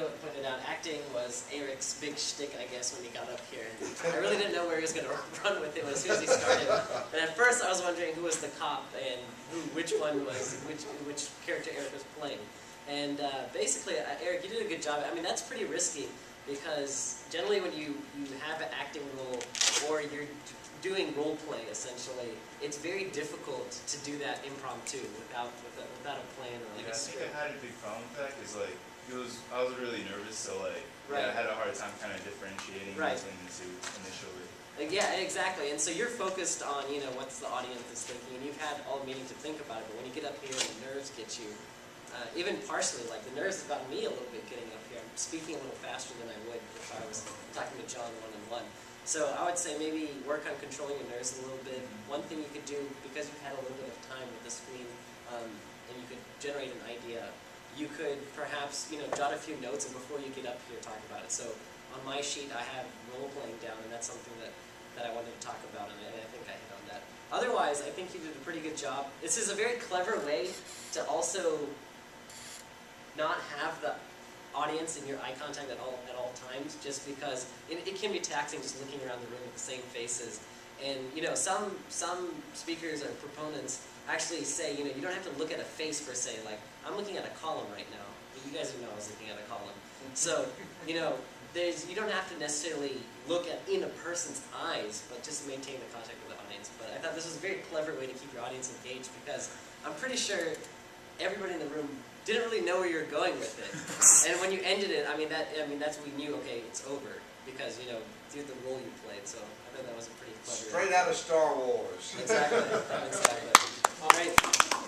pointed out, acting was Eric's big shtick, I guess, when he got up here. And I really didn't know where he was going to run with it as soon as he started. And at first I was wondering who was the cop and which character Eric was playing. And basically, Eric, you did a good job. I mean, that's pretty risky because generally when you have an acting role or you're doing role play, essentially, it's very difficult to do that impromptu without a plan or like a script. I think I had a big problem with that because I was really nervous, so I had a hard time kind of differentiating between the two initially. Yeah, exactly. And so you're focused on what's the audience is thinking, and you've had all meaning to think about it. But when you get up here and the nerves get you, even partially, like the nerves have gotten me a little bit getting up here. I'm speaking a little faster than I would if I was talking to John one-on-one. So I would say maybe work on controlling your nerves a little bit. One thing you could do, because you've had a little bit of time with the screen, and you could generate an idea, you could perhaps jot a few notes and before you get up here talk about it. So on my sheet I have role-playing down, and that's something that I wanted to talk about, and I think I hit on that. Otherwise, I think you did a pretty good job. This is a very clever way to also not have the audience in your eye contact at all times, just because it can be taxing just looking around the room at the same faces. And some speakers or proponents actually say you don't have to look at a face per se. Like I'm looking at a column right now, but you guys didn't know I was looking at a column. So you don't have to necessarily look in a person's eyes, but just maintain the contact with the audience. But I thought this was a very clever way to keep your audience engaged because I'm pretty sure everybody in the room didn't really know where you were going with it. And when you ended it, that's when we knew, okay, it's over because due to the role you played. So I thought that was a pretty clever. Straight out of Star Wars. Exactly. Exactly. All right.